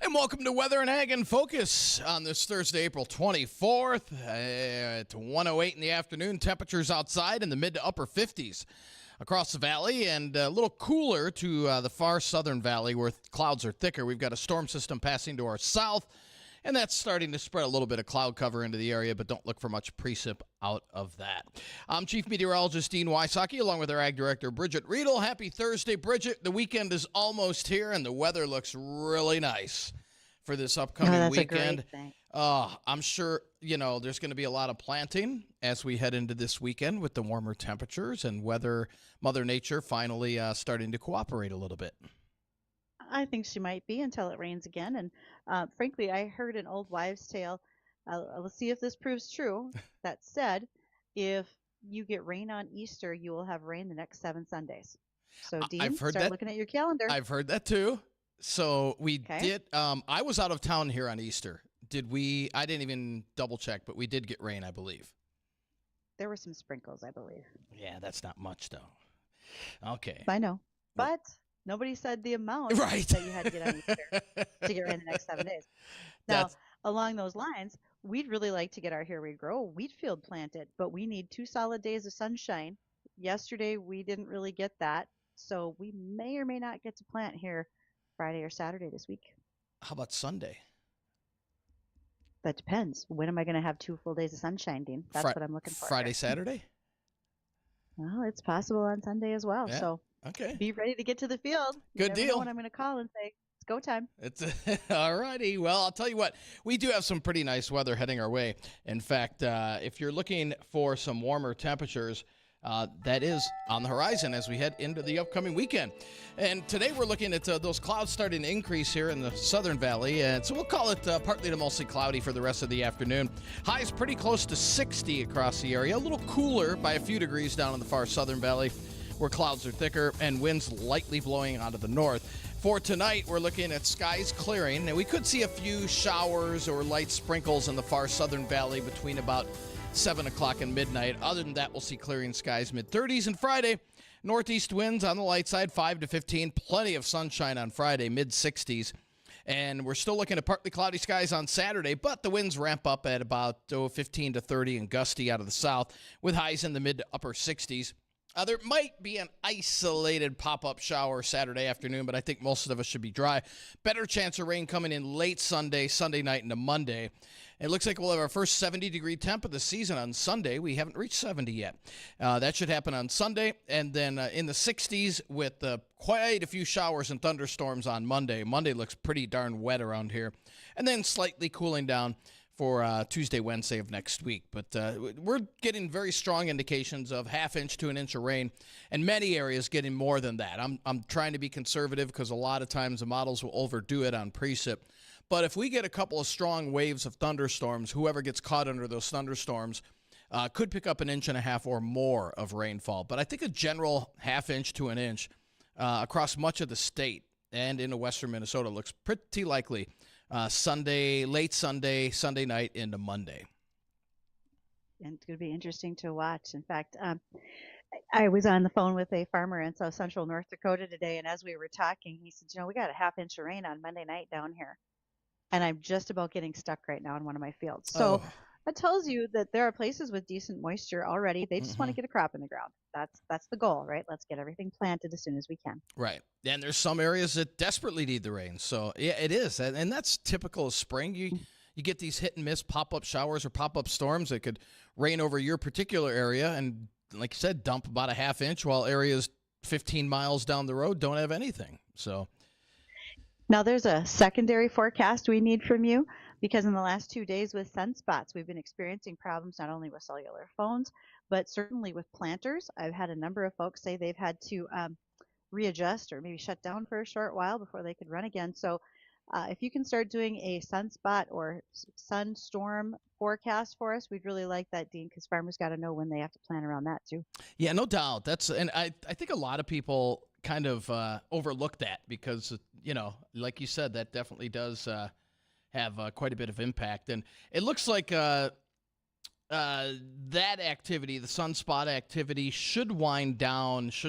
And welcome to Weather and Ag in Focus on this Thursday, April 24th. It's 1:08 in the afternoon. Temperatures outside in the mid to upper 50s across the valley, and a little cooler to the far southern valley where clouds are thicker. We've got a storm system passing to our south, and that's starting to spread a little bit of cloud cover into the area, but don't look for much precip out of that. I'm Chief Meteorologist Dean Wysocki, along with our Ag Director, Bridgette Readel. Happy Thursday, Bridgette. The weekend is almost here, and the weather looks really nice for this upcoming weekend. A great thing. I'm sure, there's going to be a lot of planting as we head into this weekend with the warmer temperatures and Mother Nature finally starting to cooperate a little bit. I think she might be until it rains again. And frankly, I heard an old wives' tale. Let's see if this proves true. That said, if you get rain on Easter, you will have rain the next 7 Sundays. So, Dean, start looking at your calendar. I've heard that too. So we did. I was out of town here on Easter. Did we? I didn't even double check, but we did get rain, I believe. There were some sprinkles, I believe. Yeah, that's not much, though. Okay. I know. But nobody said the amount that you had to get on Easter to get rain the next 7 days. Now, along those lines, we'd really like to get our Here We Grow wheat field planted, but we need 2 solid days of sunshine. Yesterday, we didn't really get that, so we may or may not get to plant here Friday or Saturday this week. How about Sunday? That depends. When am I going to have 2 full days of sunshine, Dean? That's what I'm looking for. Friday, Saturday? Well, it's possible on Sunday as well. Yeah. So be ready to get to the field. Good deal. Know when I'm going to call and say, it's go time. It's all righty. Well, I'll tell you what, we do have some pretty nice weather heading our way. In fact, if you're looking for some warmer temperatures, that is on the horizon as we head into the upcoming weekend. And today we're looking at those clouds starting to increase here in the southern valley. And so we'll call it partly to mostly cloudy for the rest of the afternoon. Highs pretty close to 60 across the area. A little cooler by a few degrees down in the far southern valley where clouds are thicker and winds lightly blowing out of the north. For tonight, we're looking at skies clearing. And we could see a few showers or light sprinkles in the far southern valley between about 7 o'clock and midnight. Other than that, we'll see clearing skies mid-30s. And Friday, northeast winds on the light side, 5 to 15. Plenty of sunshine on Friday, mid-60s. And we're still looking at partly cloudy skies on Saturday, but the winds ramp up at about 15 to 30 and gusty out of the south with highs in the mid to upper 60s. There might be an isolated pop-up shower Saturday afternoon, but I think most of us should be dry. Better chance of rain coming in late Sunday night into Monday. It looks like we'll have our first 70-degree temp of the season on Sunday. We haven't reached 70 yet. That should happen on Sunday. And then in the 60s with quite a few showers and thunderstorms on Monday. Monday looks pretty darn wet around here. And then slightly cooling down for Tuesday, Wednesday of next week. But we're getting very strong indications of ½ inch to 1 inch of rain, and many areas getting more than that. I'm trying to be conservative because a lot of times the models will overdo it on precip. But if we get a couple of strong waves of thunderstorms, whoever gets caught under those thunderstorms could pick up 1.5 inches or more of rainfall. But I think a general ½ inch to 1 inch across much of the state and into western Minnesota looks pretty likely late Sunday night into Monday. And it's going to be interesting to watch. In fact, I was on the phone with a farmer in south central North Dakota today, and as we were talking, he said, we got a ½ inch of rain on Monday night down here. And I'm just about getting stuck right now in one of my fields. So that tells you that there are places with decent moisture already. They just want to get a crop in the ground. That's the goal, right? Let's get everything planted as soon as we can. Right. And there's some areas that desperately need the rain. So, yeah, it is. And that's typical of spring. You get these hit and miss pop-up showers or pop-up storms that could rain over your particular area and, like you said, dump about a ½ inch, while areas 15 miles down the road don't have anything. So now there's a secondary forecast we need from you, because in the last 2 days with sunspots, we've been experiencing problems not only with cellular phones, but certainly with planters. I've had a number of folks say they've had to readjust or maybe shut down for a short while before they could run again. So if you can start doing a sunspot or sunstorm forecast for us, we'd really like that, Dean, because farmers got to know when they have to plan around that too. Yeah, no doubt. And I think a lot of people kind of overlook that because, like you said, that definitely does have quite a bit of impact. And it looks like uh, that activity, the sunspot activity, should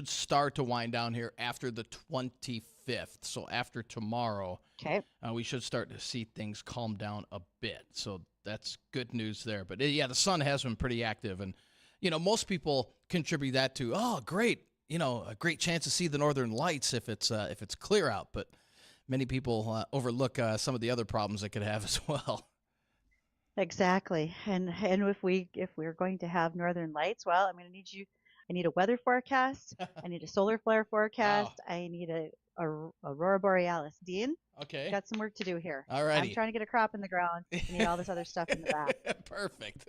start to wind down here after the 25th. So after tomorrow, Okay. we should start to see things calm down a bit. So that's good news there. But yeah, the sun has been pretty active, and most people contribute that to, oh, great, a great chance to see the northern lights if it's clear out. But many people overlook some of the other problems it could have as well. Exactly. And if we're going to have northern lights, well, I'm going to need you. I need a weather forecast. I need a solar flare Wow. forecast. I need a aurora borealis. Dean, Okay. got some work to do here. All I'm righty. trying to get a crop in the ground. I need all this other stuff in the back. Perfect.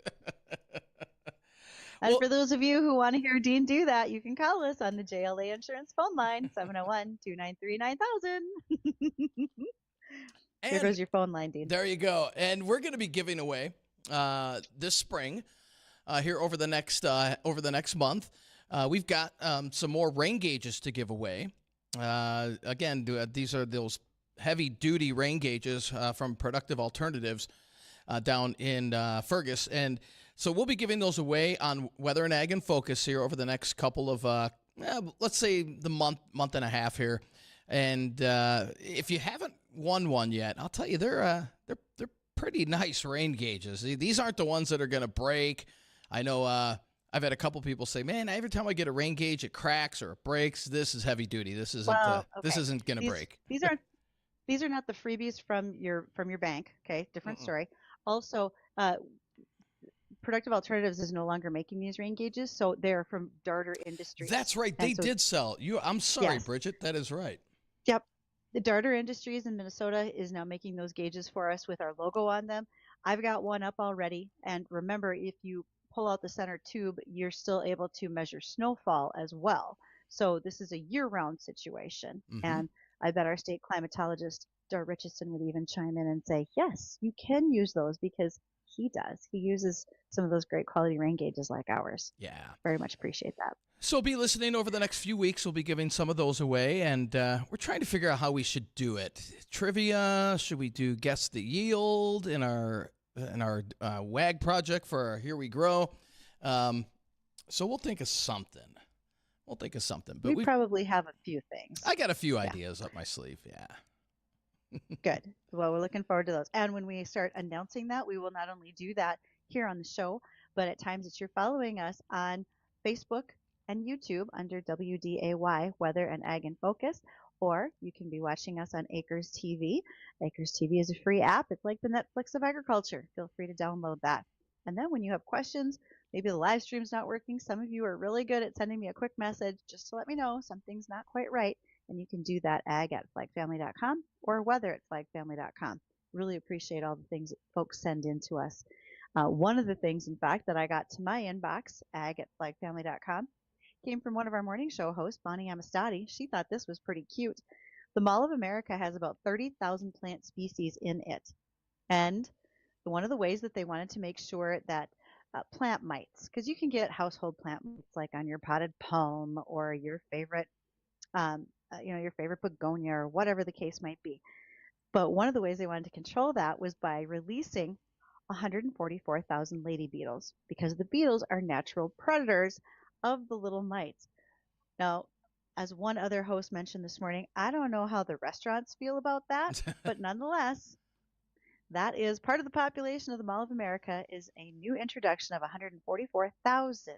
And Well, for those of you who want to hear Dean do that, you can call us on the JLA Insurance phone line, 701-293-9000. Here goes and your phone line, Dean. there you go. And we're going to be giving away this spring here over the next month. We've got some more rain gauges to give away. Again, these are those heavy-duty rain gauges from Productive Alternatives down in Fergus. And so we'll be giving those away on Weather and Ag in Focus here over the next couple of, let's say the month and a half here. And if you haven't won one yet, I'll tell you, they're pretty nice rain gauges. These aren't the ones that are going to break. I know I've had a couple people say, man, every time I get a rain gauge, it cracks or it breaks. This is heavy duty. This isn't this isn't going to break. These are not the freebies from your bank. Okay, different story. Also, Productive Alternatives is no longer making these rain gauges, so they're from Darter Industries. That's right. They did sell you. I'm sorry, Yes. Bridgette. That is right. Yep. The Darter Industries in Minnesota is now making those gauges for us with our logo on them. I've got one up already. And remember, if you pull out the center tube, you're still able to measure snowfall as well. So this is a year-round situation. Mhm. And I bet our state climatologist, Dar Richardson, would even chime in and say, yes, you can use those because he does. He uses some of those great quality rain gauges like ours. Yeah. Very much appreciate that. So be listening over the next few weeks. We'll be giving some of those away, and we're trying to figure out how we should do it. Trivia? Should we do guess the yield in our WAG project for our Here We Grow? So we'll think of something. But we probably have a few things. I got a few ideas up my sleeve. Yeah. Good. Well, we're looking forward to those. And when we start announcing that, we will not only do that here on the show, but at times that you're following us on Facebook and YouTube under WDAY Weather and Ag in Focus, or you can be watching us on Acres TV. Acres TV is a free app. It's like the Netflix of agriculture. Feel free to download that. And then when you have questions, maybe the live stream's not working. Some of you are really good at sending me a quick message just to let me know something's not quite right. And you can do that ag@flagfamily.com or weather@flagfamily.com. Really appreciate all the things that folks send in to us. One of the things, in fact, that I got to my inbox, ag@flagfamily.com, came from one of our morning show hosts, Bonnie Amistadi. She thought this was pretty cute. The Mall of America has about 30,000 plant species in it. And one of the ways that they wanted to make sure that plant mites, because you can get household plant mites like on your potted palm or your favorite your favorite begonia or whatever the case might be. But one of the ways they wanted to control that was by releasing 144,000 lady beetles, because the beetles are natural predators of the little mites. Now, as one other host mentioned this morning, I don't know how the restaurants feel about that, but nonetheless, that is part of the population of the Mall of America is a new introduction of 144,000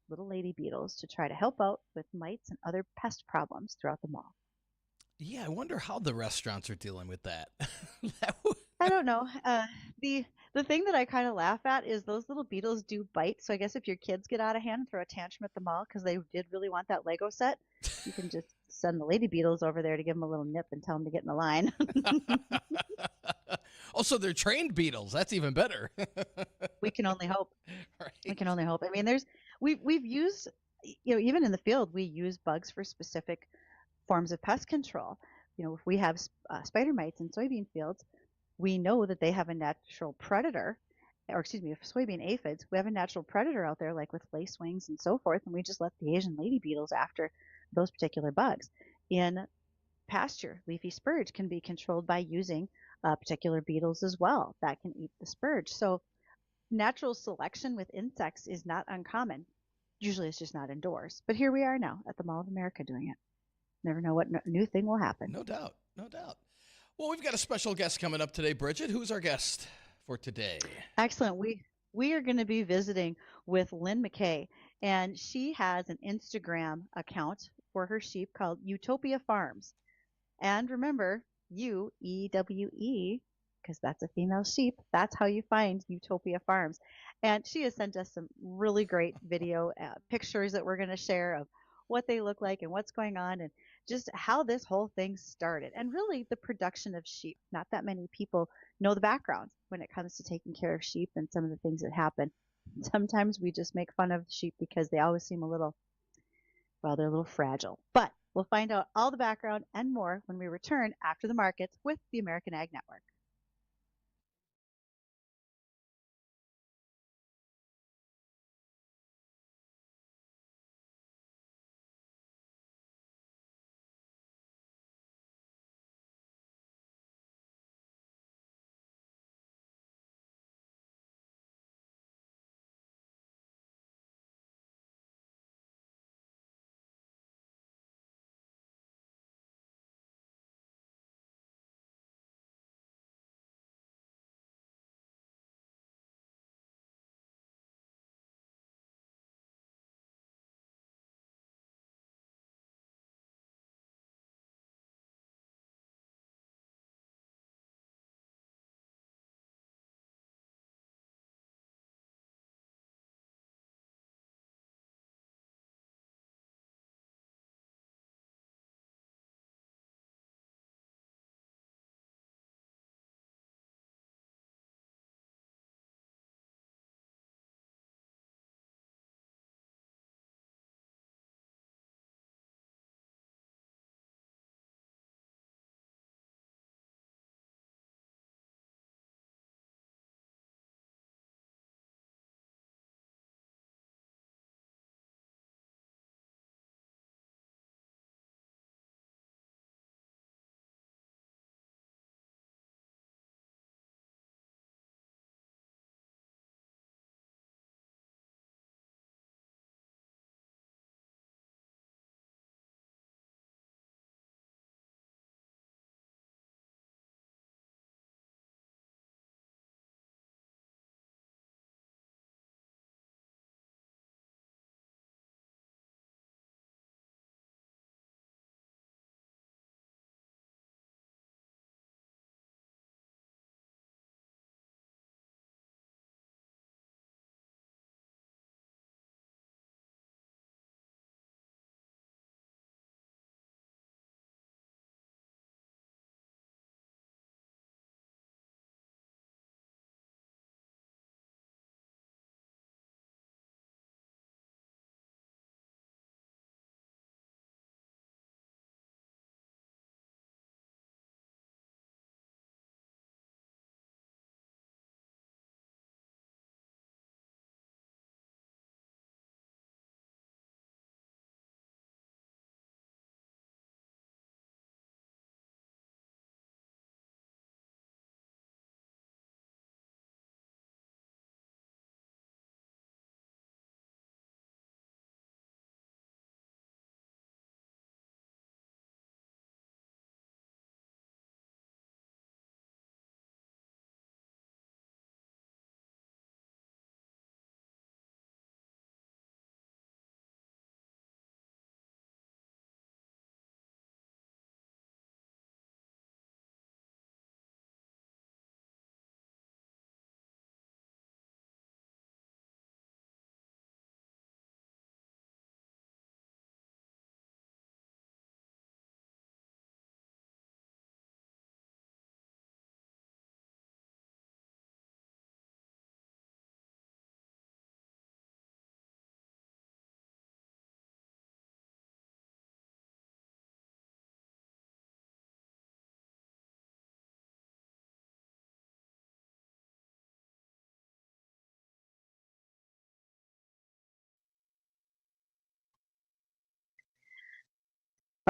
little lady beetles to try to help out with mites and other pest problems throughout the mall. Yeah, I wonder how the restaurants are dealing with that. I don't know. The thing that I kind of laugh at is those little beetles do bite. So I guess if your kids get out of hand and throw a tantrum at the mall because they did really want that Lego set, you can just send the lady beetles over there to give them a little nip and tell them to get in the line. Oh, so they're trained beetles. That's even better. We can only hope. Right. We can only hope. I mean, we've used, even in the field, we use bugs for specific forms of pest control. If we have spider mites in soybean fields, we know that they have a natural predator, or excuse me, soybean aphids. We have a natural predator out there, like with lacewings and so forth, and we just let the Asian lady beetles after those particular bugs. In pasture, leafy spurge can be controlled by using particular beetles as well that can eat the spurge. So Natural selection with insects is not uncommon. Usually it's just not indoors. But here we are now at the Mall of America doing it. Never know what new thing will happen. No doubt. No doubt. Well, we've got a special guest coming up today, Bridgette. Who's our guest for today? Excellent. We are going to be visiting with Lynn McKay, and she has an Instagram account for her sheep called Ewetopia Farms. And remember, Ewe, because that's a female sheep. That's how you find Ewetopia Farms. And she has sent us some really great video pictures that we're going to share of what they look like and what's going on and just how this whole thing started. And really the production of sheep. Not that many people know the background when it comes to taking care of sheep and some of the things that happen. Sometimes we just make fun of sheep because they always seem a little, well, they're a little fragile. But we'll find out all the background and more when we return after the markets with the American Ag Network.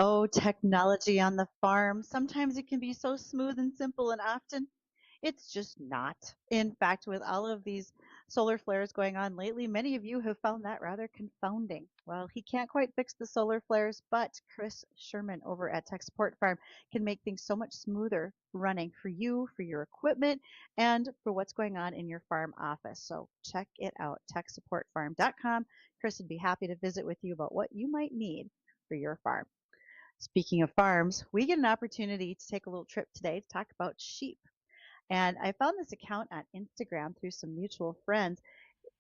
Oh, technology on the farm. Sometimes it can be so smooth and simple, and often it's just not. In fact, with all of these solar flares going on lately. Many of you have found that rather confounding. Well, he can't quite fix the solar flares, but Chris Sherman over at Tech Support Farm can make things so much smoother running for you, for your equipment, and for what's going on in your farm office. So check it out, techsupportfarm.com. Chris would be happy to visit with you about what you might need for your farm. Speaking of farms, we get an opportunity to take a little trip today to talk about sheep. And I found this account on Instagram through some mutual friends.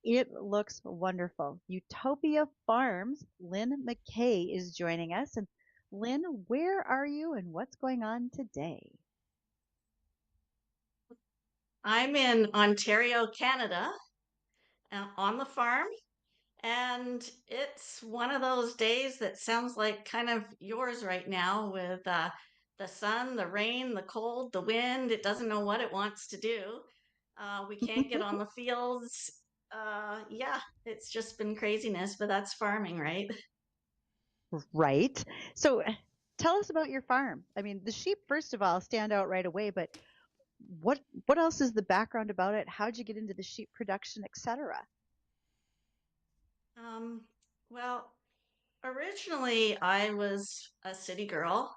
It looks wonderful. Ewetopia Farms, Lynn McKay is joining us. And Lynn, where are you and what's going on today? I'm in Ontario, Canada, on the farm, and it's one of those days that sounds like kind of yours right now with the sun, the rain, the cold, the wind. It doesn't know what it wants to do. We can't get on the fields. Yeah, it's just been craziness, but that's farming, right? Right. So tell us about your farm. I mean, the sheep, first of all, stand out right away, but what else is the background about it? How'd you get into the sheep production, etc.? Um, well, originally I was a city girl,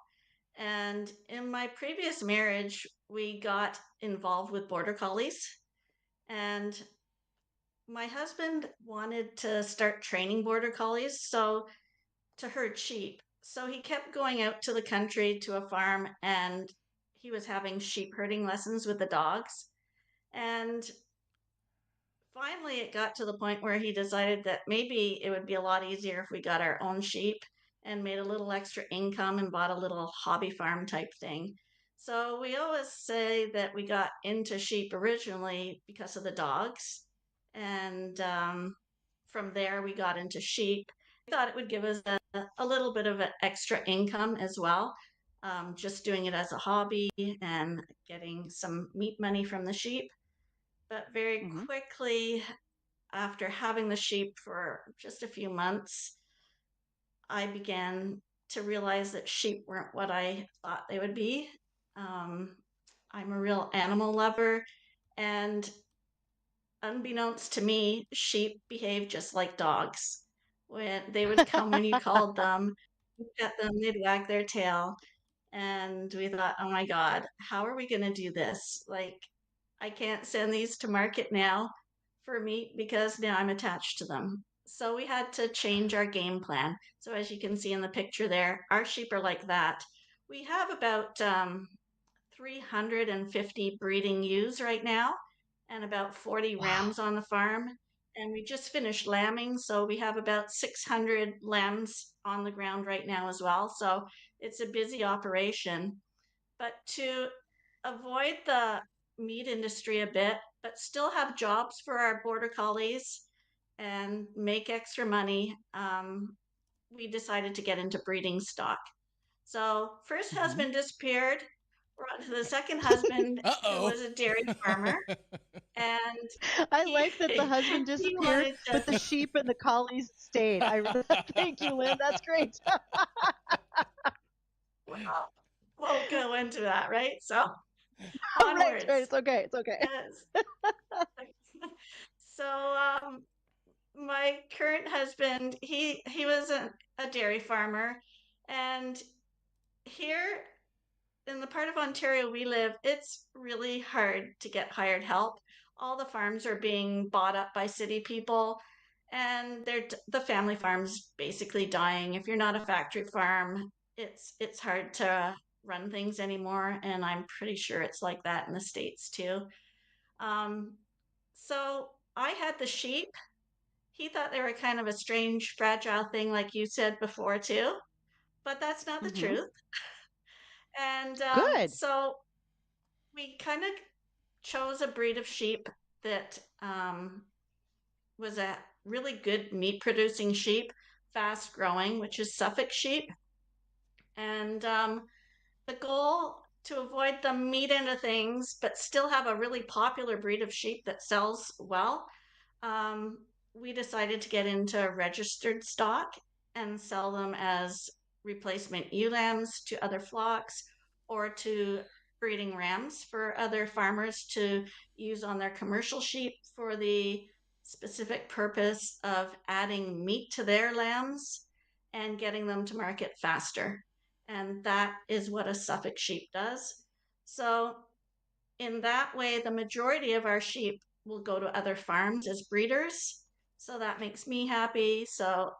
and in my previous marriage, we got involved with border collies. And my husband wanted to start training border collies to herd sheep. So he kept going out to the country to a farm and he was having sheep herding lessons with the dogs. And finally, it got to the point where he decided that maybe it would be a lot easier if we got our own sheep and made a little extra income and bought a little hobby farm type thing. So we always say that we got into sheep originally because of the dogs. And from there, we got into sheep. We thought it would give us a little bit of an extra income as well, just doing it as a hobby and getting some meat money from the sheep. But very Mm-hmm. quickly, after having the sheep for just a few months, I began to realize that sheep weren't what I thought they would be. Um, I'm a real animal lover, and unbeknownst to me, sheep behave just like dogs. When they would come when you called them, you pet them, they'd wag their tail, and we thought, oh my God, how are we going to do this? Like, I can't send these to market now for meat because now I'm attached to them. So we had to change our game plan. So as you can see in the picture there, our sheep are like that. We have about 350 breeding ewes right now and about 40 Wow. rams on the farm. And we just finished lambing, so we have about 600 lambs on the ground right now as well. So it's a busy operation. But to avoid the meat industry a bit, but still have jobs for our border collies and make extra money, we decided to get into breeding stock. So first Mm-hmm. husband disappeared. We're on to the second husband, Uh who oh. was a dairy farmer, and I he like that the husband he disappeared, wanted to. but the sheep and the collies stayed. I really thank you, Lynn. That's great. Well, won't go into that, right? So Right, right. onwards. It's okay. It's okay. Yes. So my current husband, he was a dairy farmer, and here in the part of Ontario we live, it's really hard to get hired help. All the farms are being bought up by city people, and the family farms basically dying. If you're not a factory farm, it's hard to run things anymore, and I'm pretty sure it's like that in the States too. Um, so I had the sheep. He thought they were kind of a strange, fragile thing, like you said before too, but that's not the Mm-hmm. truth. And Good. so we kind of chose a breed of sheep that was a really good meat producing sheep, fast growing, which is Suffolk sheep. And the goal to avoid the meat end of things, but still have a really popular breed of sheep that sells well, we decided to get into registered stock and sell them as replacement ewe lambs to other flocks or to breeding rams for other farmers to use on their commercial sheep for the specific purpose of adding meat to their lambs and getting them to market faster. And that is what a Suffolk sheep does. So, in that way, the majority of our sheep will go to other farms as breeders. So that makes me happy. So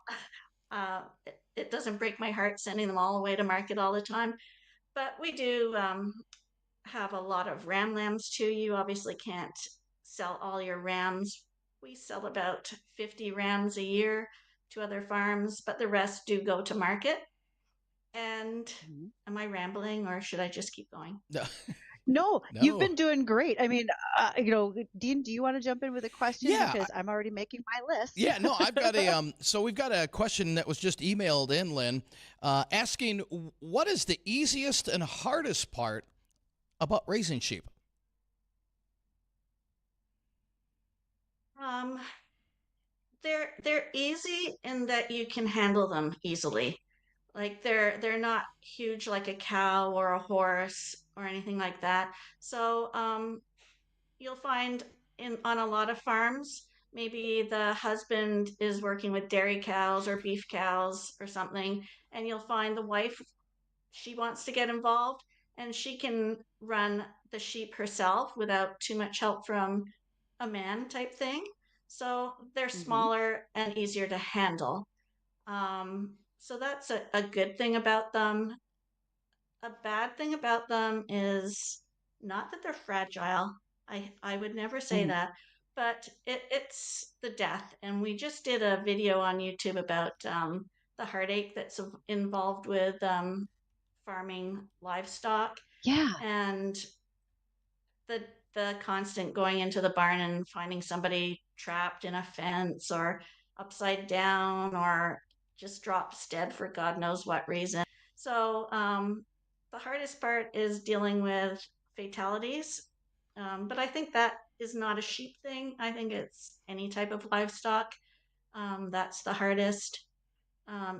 it doesn't break my heart sending them all away to market all the time. But we do have a lot of ram lambs too. You obviously can't sell all your rams. We sell about 50 rams a year to other farms, but the rest do go to market. And Mhm. am I rambling or should I just keep going? No. No, you've No. been doing great. I mean, Dean, do you want to jump in with a question? Yeah. Because I'm already making my list. Yeah, no, I've got a so we've got a question that was just emailed in, Lynn, asking what is the easiest and hardest part about raising sheep? Um, they're easy in that you can handle them easily. Like they're not huge like a cow or a horse or anything like that. So you'll find in on a lot of farms, maybe the husband is working with dairy cows or beef cows or something, and you'll find the wife, she wants to get involved and she can run the sheep herself without too much help from a man type thing. So they're Hmm. smaller and easier to handle. So that's a good thing about them. A bad thing about them is not that they're fragile. I would never say Hmm. that, but it's the death. And we just did a video on YouTube about the heartache that's involved with farming livestock Yeah. and the the constant going into the barn and finding somebody trapped in a fence or upside down or just drops dead for God knows what reason. So the hardest part is dealing with fatalities, but I think that is not a sheep thing. I think it's any type of livestock. That's the hardest.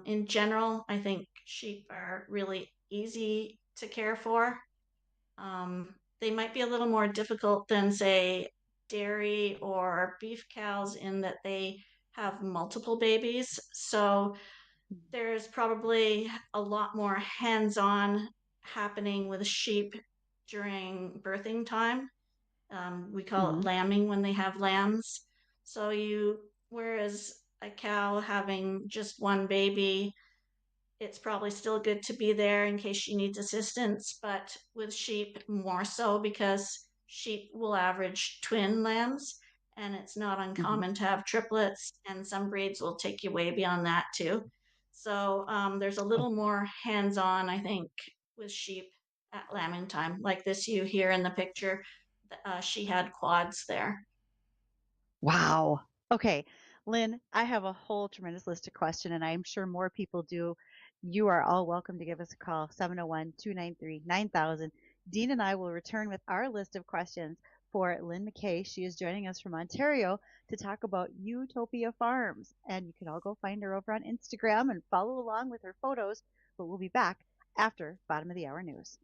In general, I think sheep are really easy to care for. They might be a little more difficult than, say, dairy or beef cows in that they have multiple babies. So there's probably a lot more hands on happening with sheep during birthing time. We call it Hmm. lambing when they have lambs. Whereas a cow having just one baby, it's probably still good to be there in case she needs assistance, but with sheep, more so because sheep will average twin lambs, and it's not Hmm. uncommon to have triplets, and some breeds will take you way beyond that too. So there's a Oh, little more hands on, I think, with sheep at lambing time. Like this ewe here in the picture, she had quads there. wow. Okay, Lynn, I have a whole tremendous list of questions, and I'm sure more people do. You are all welcome to give us a call, 701-293-9000. Dean and I will return with our list of questions for Lynn McKay. She is joining us from Ontario to talk about Ewetopia Farms. And you can all go find her over on Instagram and follow along with her photos. But we'll be back after bottom of the hour news.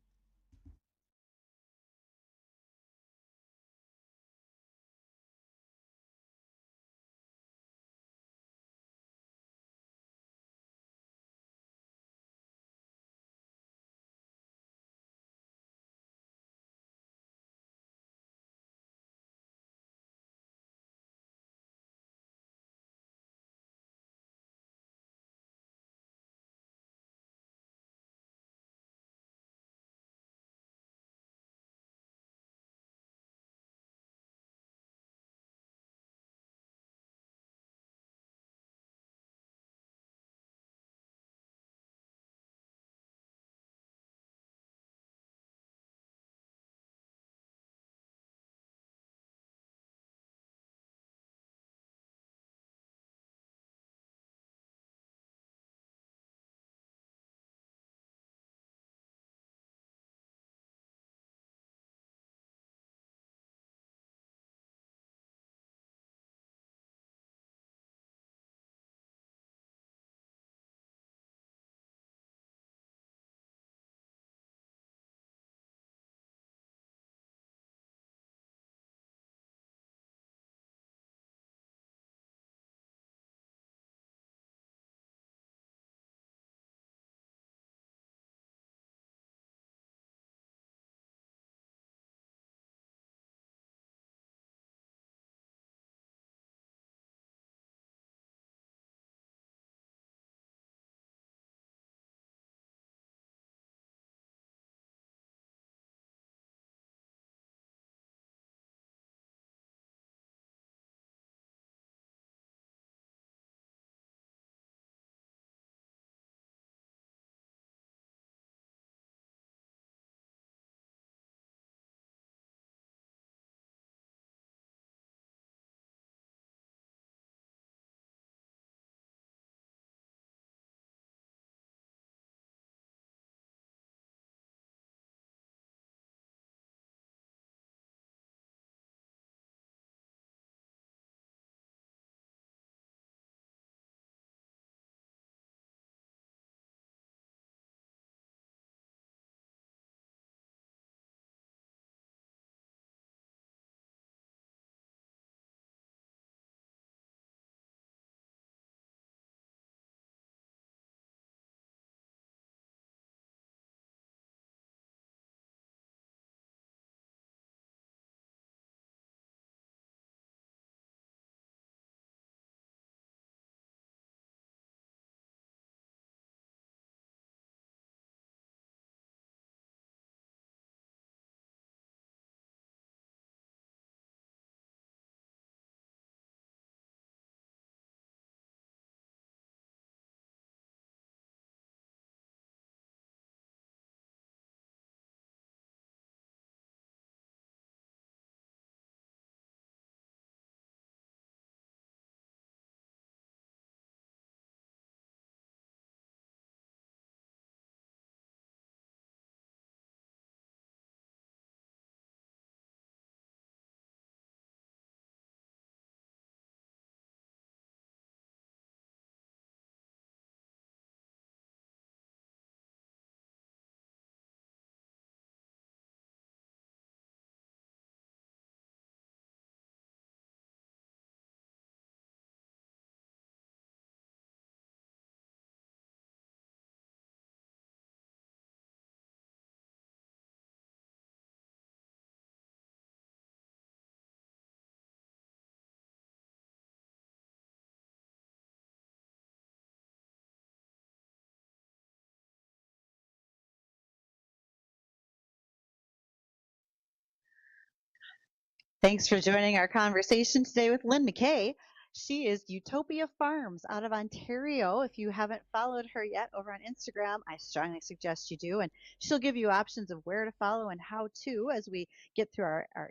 Thanks for joining our conversation today with Lynn McKay. She is Ewetopia Farms out of Ontario. If you haven't followed her yet over on Instagram, I strongly suggest you do. And she'll give you options of where to follow and how to as we get through our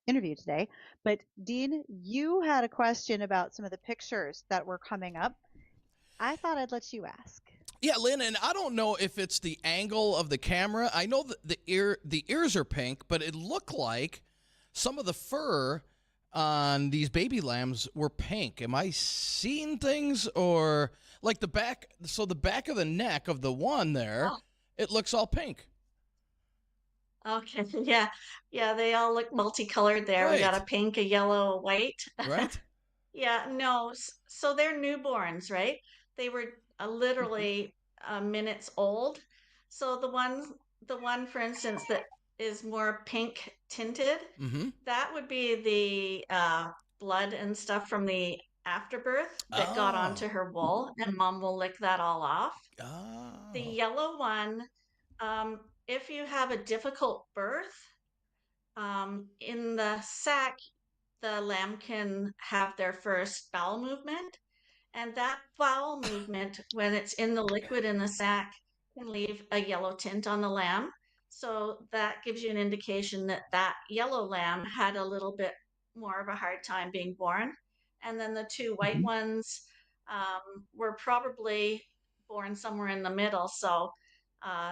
interview today. But Dean, you had a question about some of the pictures that were coming up. I thought I'd let you ask. Yeah, Lynn, and I don't know if it's the angle of the camera. I know that the ears are pink, but it looked like some of the fur on these baby lambs were pink. Am I seeing things, or like the back? So the back of the neck of the one there, Oh, it looks all pink. okay. Yeah. Yeah, they all look multicolored there. We got a Right. pink, a yellow, a white. Right. Yeah, no. So they're newborns, right? They were Mm-hmm. literally minutes old. So the one, for instance, that is more pink tinted, Mm-hmm. that would be the blood and stuff from the afterbirth that got Oh. onto her wool, and mom will lick that all off. The Oh. yellow one, if you have a difficult birth, in the sac, the lamb can have their first bowel movement. And that bowel movement, when it's in the liquid in the sac, can leave a yellow tint on the lamb. So that gives you an indication that that yellow lamb had a little bit more of a hard time being born. And then the two white Mm-hmm. ones were probably born somewhere in the middle. So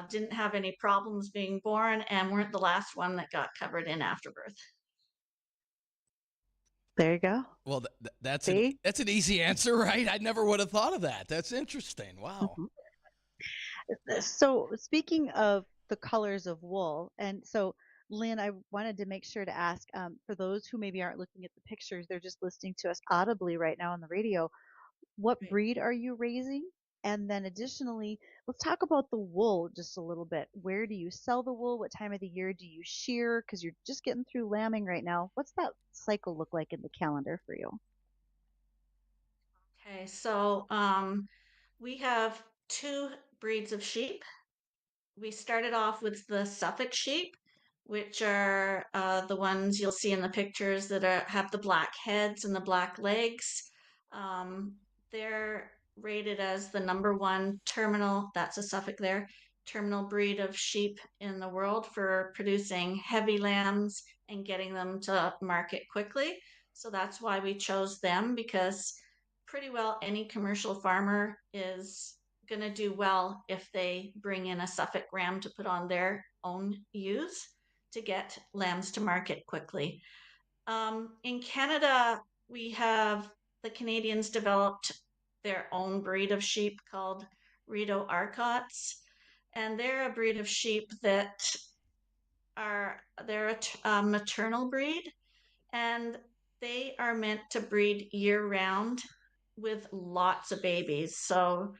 didn't have any problems being born and weren't the last one that got covered in afterbirth. There you go. Well, See? that's an easy answer, right? I never would have thought of that. That's interesting. Wow. Mhm. So speaking of the colors of wool, and so Lynn, I wanted to make sure to ask for those who maybe aren't looking at the pictures, they're just listening to us audibly right now on the radio. What Right. breed are you raising? And then additionally, let's talk about the wool just a little bit. Where do you sell the wool? What time of the year do you shear? Because you're just getting through lambing right now. What's that cycle look like in the calendar for you? Okay, so we have two breeds of sheep. We started off with the Suffolk sheep, which are the ones you'll see in the pictures that have the black heads and the black legs. Um, they're rated as the number one terminal, that's a Suffolk there, terminal breed of sheep in the world for producing heavy lambs and getting them to market quickly. So that's why we chose them, because pretty well any commercial farmer is going to do well if they bring in a Suffolk ram to put on their own ewes to get lambs to market quickly. In Canada, we have the Canadians developed their own breed of sheep called Readel Arcots, and they're a breed of sheep that they're a maternal breed, and they are meant to breed year round with lots of babies. So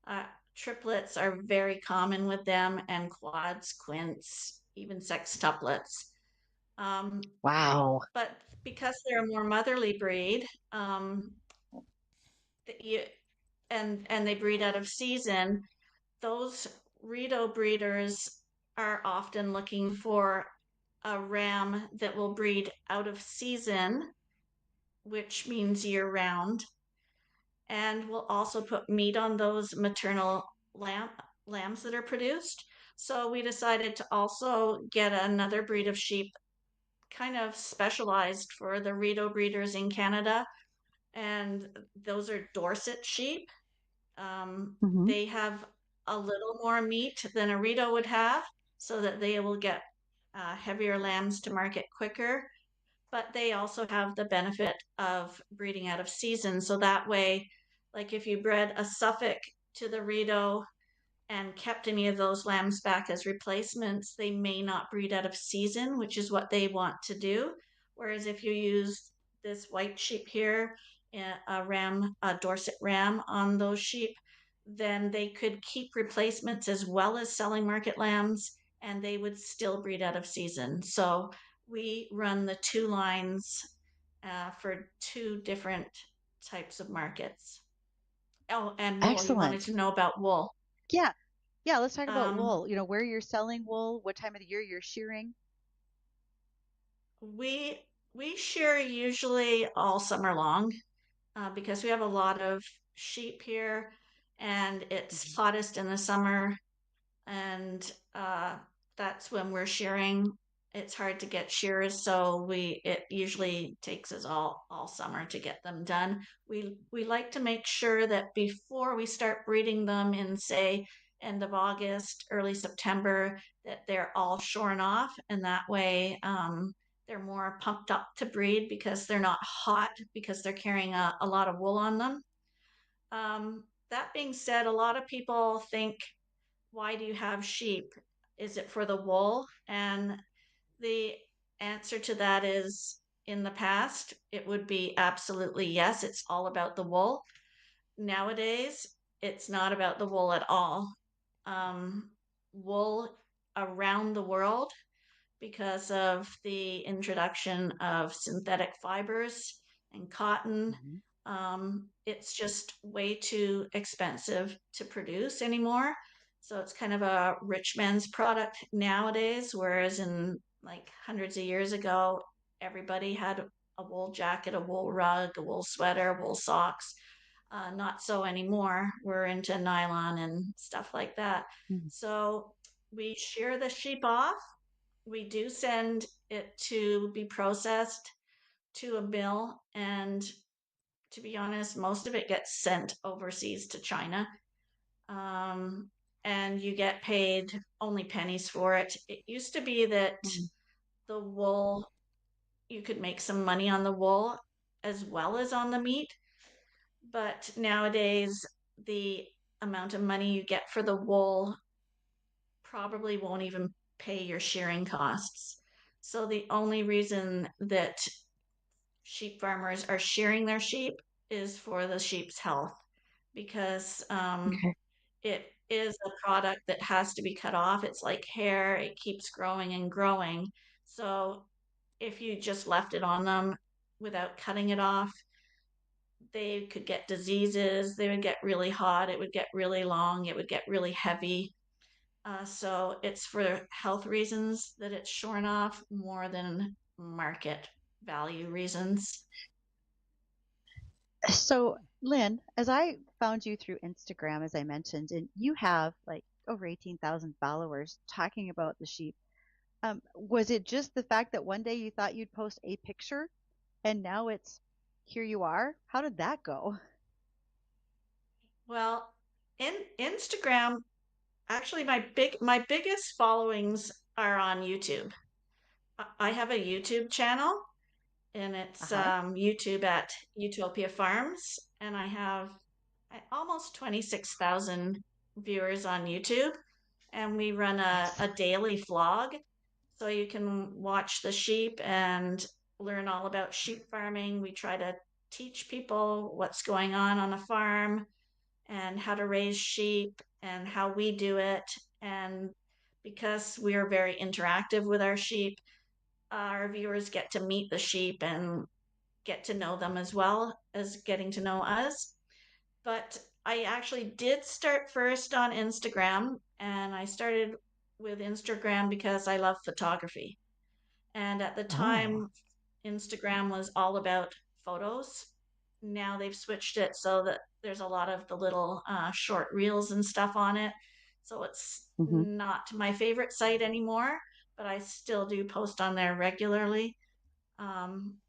uh, triplets are very common with them, and quads, quints, even sextuplets. Um, Wow. but because they're a more motherly breed, um, you, and they breed out of season, those Rideau breeders are often looking for a ram that will breed out of season, which means year round, and we'll also put meat on those maternal lambs that are produced. So we decided to also get another breed of sheep kind of specialized for the Rideau breeders in Canada, and those are Dorset sheep. Hmm. They have a little more meat than a Rideau would have, so that they will get heavier lambs to market quicker, but they also have the benefit of breeding out of season. So that way, like if you bred a Suffolk to the Rideau and kept any of those lambs back as replacements, they may not breed out of season, which is what they want to do. Whereas if you use this white sheep here, a ram, a Dorset ram on those sheep, then they could keep replacements as well as selling market lambs, and they would still breed out of season. So we run the two lines for two different types of markets. Oh, and wool. You wanted Excellent. to know about wool. Yeah. Yeah, let's talk about Um, wool. Where you're selling wool, what time of the year you're shearing. We we shear usually all summer long because we have a lot of sheep here, and it's Mhm. hottest in the summer, and that's when we're shearing. It's hard to get shears, so we it usually takes us all summer to get them done. We like to make sure that before we start breeding them in, say, end of August, early September, that they're all shorn off, and that way they're more pumped up to breed because they're not hot because they're carrying a lot of wool on them. That being said, a lot of people think, why do you have sheep? Is it for the wool? And the answer to that is, in the past, it would be absolutely yes, it's all about the wool. Nowadays, it's not about the wool at all. Um, Wool around the world, because of the introduction of synthetic fibers and cotton. Mhm. It's just way too expensive to produce anymore. So it's kind of a rich man's product nowadays, whereas in like hundreds of years ago, everybody had a wool jacket, a wool rug, a wool sweater, wool socks. Not so anymore. We're into nylon and stuff like that. Mhm. So we shear the sheep off. We do send it to be processed to a mill, and to be honest, most of it gets sent overseas to China. Um, and you get paid only pennies for it. It used to be that Mhm. the wool, you could make some money on the wool as well as on the meat, but nowadays the amount of money you get for the wool probably won't even pay your shearing costs. So the only reason that sheep farmers are shearing their sheep is for the sheep's health, because Okay. it is a product that has to be cut off. It's like hair, it keeps growing and growing. So if you just left it on them without cutting it off, they could get diseases, they would get really hot, it would get really long, it would get really heavy. So it's for health reasons that it's shorn off more than market value reasons. So, Lynn, as I found you through Instagram, as I mentioned, and you have like over 18,000 followers talking about the sheep, was it just the fact that one day you thought you'd post a picture and now it's here you are? How did that go? Well, in Instagram, actually my biggest followings are on YouTube. I have a YouTube channel, and it's Uh-huh. YouTube at Ewetopia Farms, and I have almost 26,000 viewers on YouTube, and we run Nice. a daily vlog, so you can watch the sheep and learn all about sheep farming. We try to teach people what's going on a farm and how to raise sheep and how we do it. And because we are very interactive with our sheep, our viewers get to meet the sheep and get to know them as well as getting to know us. But I actually did start first on Instagram, and I started with Instagram because I love photography. And at the Oh. time, Instagram was all about photos. Now they've switched it so that there's a lot of the little short reels and stuff on it. So it's Hmm. not my favorite site anymore, but I still do post on there regularly. Um,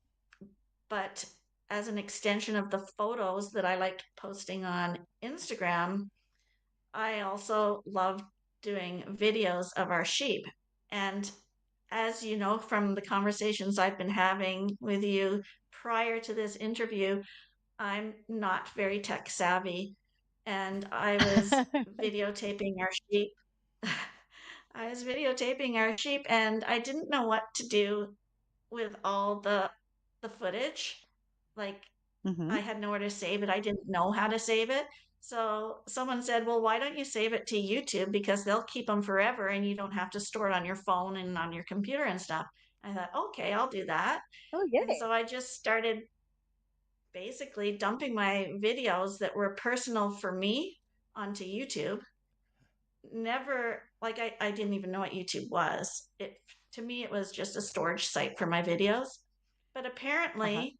but as an extension of the photos that I liked posting on Instagram, I also love doing videos of our sheep. And as you know from the conversations I've been having with you prior to this interview, I'm not very tech savvy. And I was videotaping our sheep. I was videotaping our sheep, and I didn't know what to do with all the footage. Like, Hmm. I had nowhere to save it. I didn't know how to save it. So someone said, "Well, why don't you save it to YouTube, because they'll keep them forever and you don't have to store it on your phone and on your computer and stuff." I thought, "Okay, I'll do that." Oh, And yay. so I just started basically dumping my videos that were personal for me onto YouTube. never, like, I didn't even know what YouTube was. To me, it was just a storage site for my videos. But Uh-huh. apparently,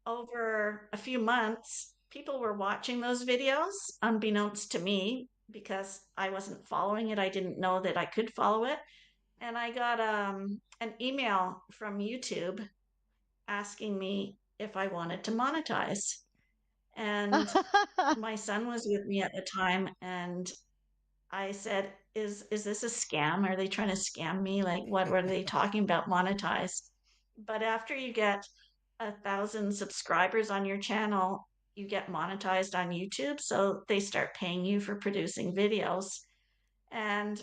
over a few months, people were watching those videos unbeknownst to me because I wasn't following it. I didn't know that I could follow it. And I got an email from YouTube asking me if I wanted to monetize. And my son was with me at the time, and I said, "Is this a scam? Are they trying to scam me? Like, what were they talking about monetize?" But after you get 1,000 subscribers on your channel, you get monetized on YouTube, so they start paying you for producing videos. And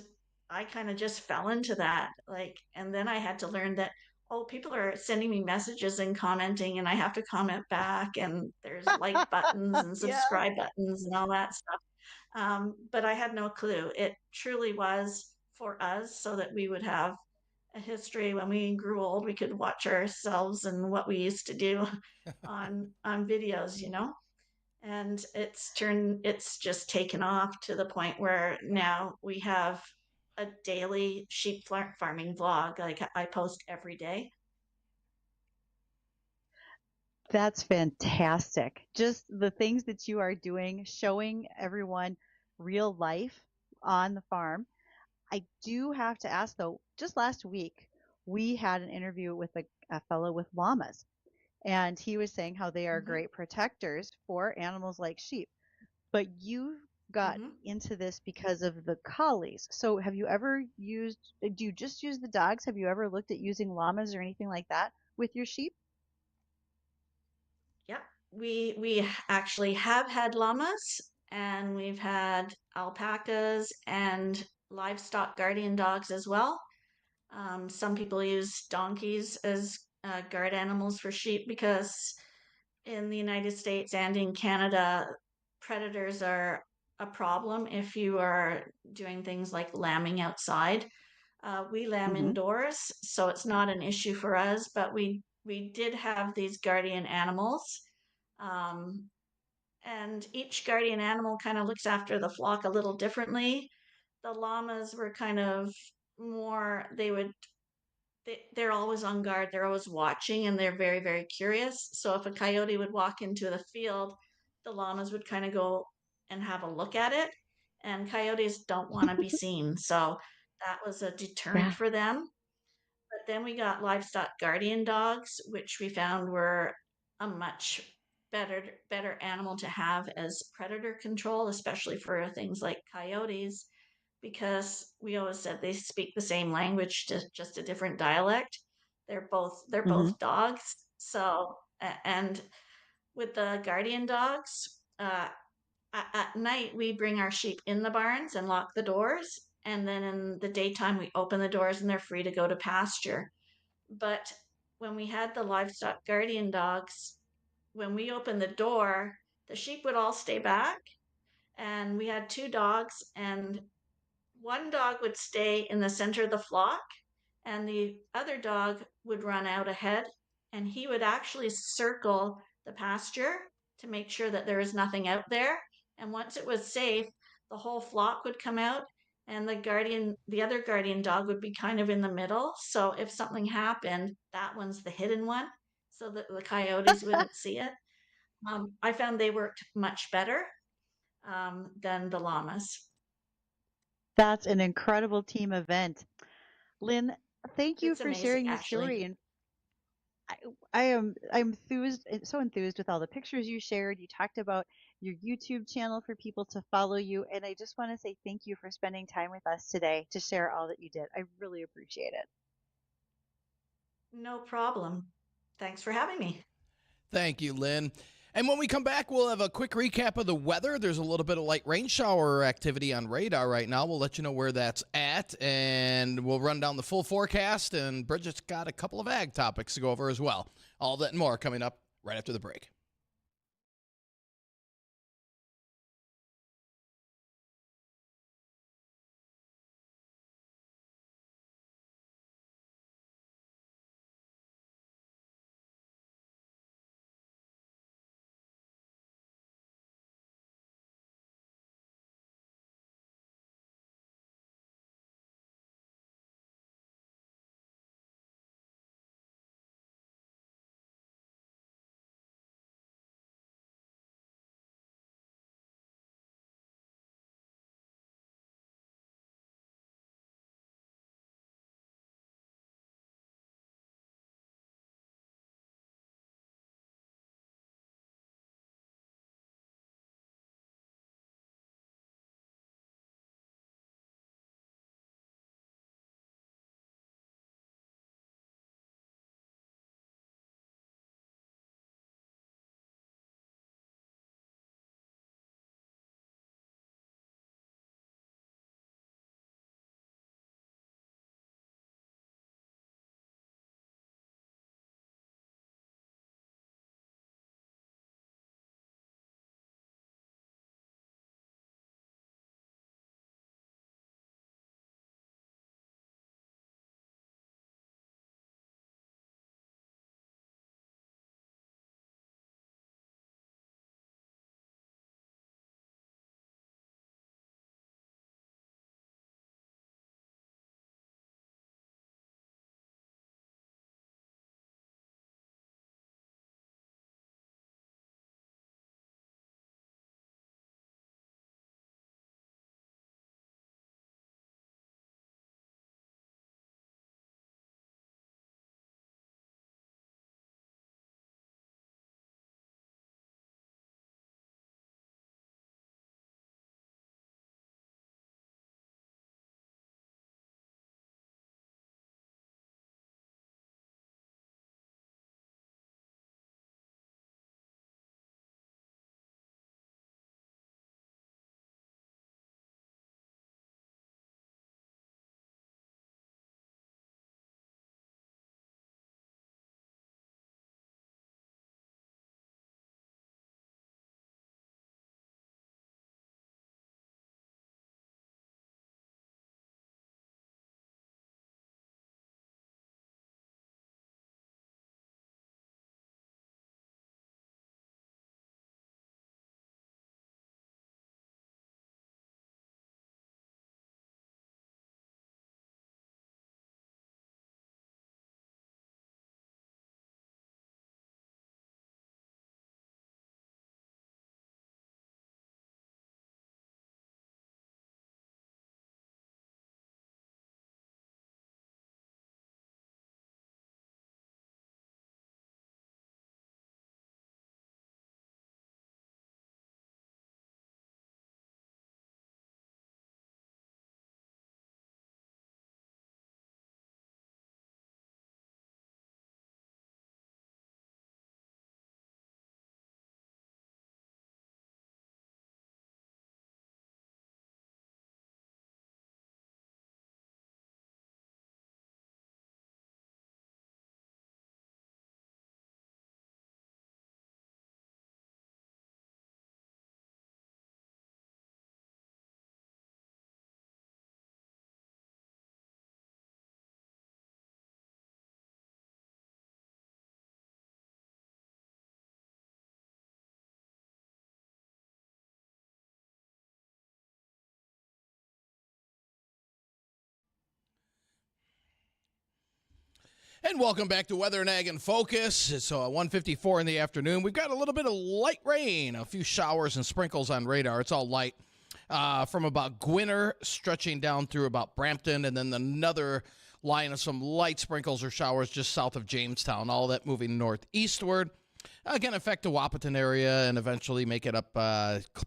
I kind of just fell into that. Like, and then I had to learn that, oh, people are sending me messages and commenting, and I have to comment back, and there's like buttons and Yeah. subscribe buttons and all that stuff. But I had no clue. It truly was for us so that we would have a history when we grew old, we could watch ourselves and what we used to do on videos, you know? And it's just taken off to the point where now we have a daily farming vlog. Like I post every day. That's fantastic. Just the things that you are doing, showing everyone real life on the farm. I do have to ask though, just last week, we had an interview with a fellow with llamas, and he was saying how they are Hmm. great protectors for animals like sheep. But you got Hmm. into this because of the collies. So have you ever do you just use the dogs? Have you ever looked at using llamas or anything like that with your sheep? Yep. We actually have had llamas, and we've had alpacas and livestock guardian dogs as well. Some people use donkeys as guard animals for sheep because in the United States and in Canada, predators are a problem if you are doing things like lambing outside. We lamb Hmm. indoors, so it's not an issue for us, but we did have these guardian animals. Um, and each guardian animal kind of looks after the flock a little differently. The llamas were kind of more, they're always on guard, they're always watching, and they're very, very curious. So if a coyote would walk into the field, the llamas would kind of go and have a look at it. And coyotes don't want to be seen. So that was a deterrent Yeah. for them. But then we got livestock guardian dogs, which we found were a much better animal to have as predator control, especially for things like coyotes, because we always said they speak the same language, just a different dialect. They're Hmm. both dogs. So and with the guardian dogs, at night we bring our sheep in the barns and lock the doors, and then in the daytime we open the doors and they're free to go to pasture. But when we had the livestock guardian dogs, when we opened the door, the sheep would all stay back, and we had two dogs, and one dog would stay in the center of the flock, and the other dog would run out ahead, and he would actually circle the pasture to make sure that there was nothing out there. And once it was safe, the whole flock would come out, and the other guardian dog would be kind of in the middle. So if something happened, that one's the hidden one, so that the coyotes wouldn't see it. I found they worked much better than the llamas. That's an incredible team event. Lynn, thank you It's for amazing, sharing your actually. story. And I, I'm so enthused with all the pictures you shared. You talked about your YouTube channel for people to follow you, and I just want to say thank you for spending time with us today to share all that you did. I really appreciate it. No problem. Thanks for having me. Thank you, Lynn. And when we come back, we'll have a quick recap of the weather. There's a little bit of light rain shower activity on radar right now. We'll let you know where that's at, and we'll run down the full forecast. And Bridgette's got a couple of ag topics to go over as well. All that and more coming up right after the break. And welcome back to Weather and Ag in Focus. It's 1:54 in the afternoon. We've got a little bit of light rain, a few showers and sprinkles on radar. It's all light from about Gwinner stretching down through about Brampton, and then another line of some light sprinkles or showers just south of Jamestown. All that moving northeastward. Again, affect the Wahpeton area and eventually make it up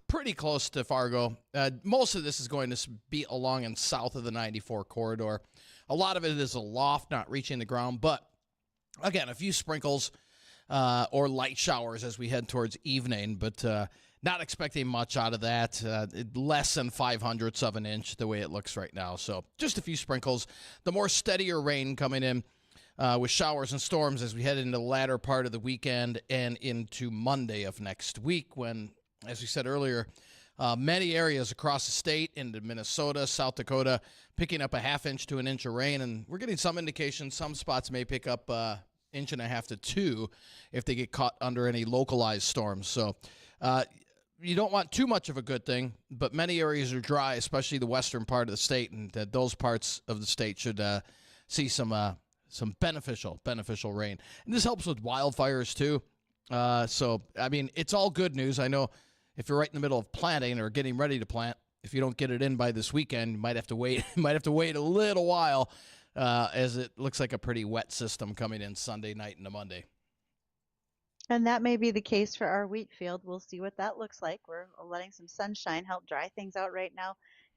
pretty close to Fargo. Most of this is going to be along and south of the 94 corridor. A lot of it is aloft, not reaching the ground. But, again, a few sprinkles or light showers as we head towards evening. But not expecting much out of that. Less than 5/100ths of an inch the way it looks right now. So just a few sprinkles. The more steadier rain coming in with showers and storms as we head into the latter part of the weekend and into Monday of next week when, as we said earlier, many areas across the state into Minnesota, South Dakota, picking up a 1/2 inch to 1 inch of rain. And we're getting some indications some spots may pick up 1.5 inches to 2 if they get caught under any localized storms. So you don't want too much of a good thing, but many areas are dry, especially the western part of the state, and those parts of the state should see some beneficial rain. And this helps with wildfires too. So, I mean, it's all good news. I know if you're right in the middle of planting or getting ready to plant, if you don't get it in by this weekend, you might have to wait. A little while as it looks like a pretty wet system coming in Sunday night into Monday. And that may be the case for our wheat field. We'll see what that looks like. We're letting some sunshine help dry things out right now.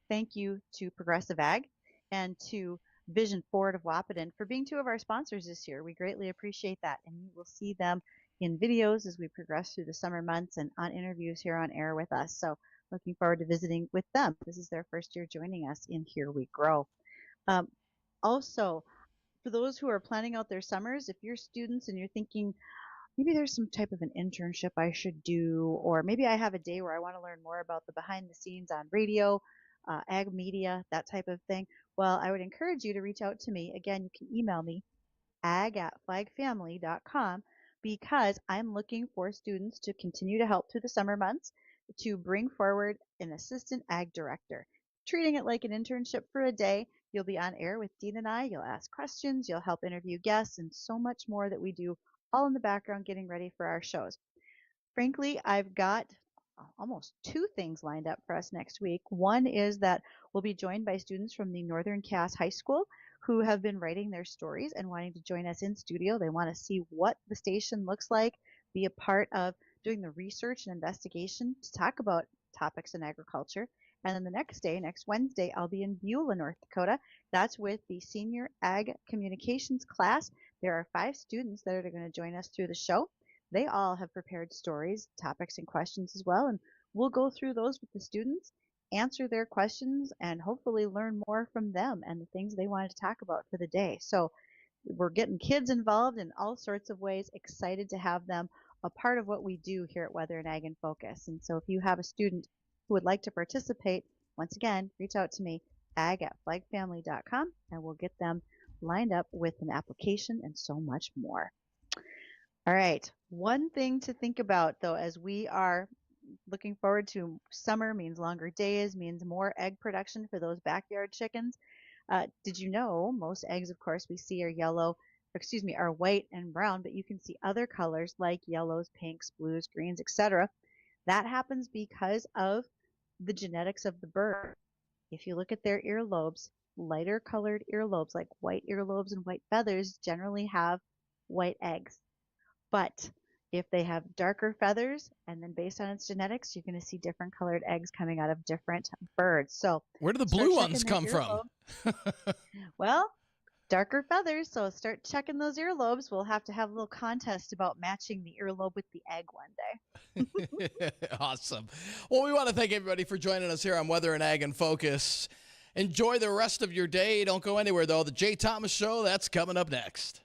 Thank you to Progressive Ag and to Vision Ford of Wahpeton for being two of our sponsors this year. We greatly appreciate that. And you will see them in videos as we progress through the summer months and on interviews here on air with us. So looking forward to visiting with them. This is their first year joining us in Here We Grow. Also, for those who are planning out their summers, if you're students and you're thinking, maybe there's some type of an internship I should do, or maybe I have a day where I want to learn more about the behind the scenes on radio, ag media, that type of thing. Well, I would encourage you to reach out to me. Again, you can email me, ag@flagfamily.com, because I'm looking for students to continue to help through the summer months to bring forward an assistant ag director. Treating it like an internship for a day. You'll be on air with Dean and I. You'll ask questions. You'll help interview guests and so much more that we do all in the background getting ready for our shows. Frankly, I've got almost 2 things lined up for us next week. One is that we'll be joined by students from the Northern Cass High School who have been writing their stories and wanting to join us in studio. They want to see what the station looks like, be a part of doing the research and investigation to talk about topics in agriculture. And then the next day, next Wednesday, I'll be in Beulah, North Dakota. That's with the senior ag communications class. There are 5 students that are going to join us through the show. They all have prepared stories, topics, and questions as well. And we'll go through those with the students, answer their questions, and hopefully learn more from them and the things they wanted to talk about for the day. So we're getting kids involved in all sorts of ways, excited to have them a part of what we do here at Weather and Ag in Focus. And so if you have a student who would like to participate, once again, reach out to me, ag@flagfamily.com, and we'll get them lined up with an application and so much more. All right. One thing to think about, though, as we are looking forward to summer, means longer days, means more egg production for those backyard chickens. Did you know most eggs, of course, we see are white and brown, but you can see other colors like yellows, pinks, blues, greens, etc. That happens because of the genetics of the bird. If you look at their earlobes, lighter colored earlobes like white earlobes and white feathers generally have white eggs. But if they have darker feathers, and then based on its genetics, you're going to see different colored eggs coming out of different birds. So where do the blue ones come from? Well, darker feathers. So start checking those earlobes. We'll have to have a little contest about matching the earlobe with the egg one day. Awesome. Well, we want to thank everybody for joining us here on Weather and Ag in Focus. Enjoy the rest of your day. Don't go anywhere, though. The Jay Thomas Show, that's coming up next.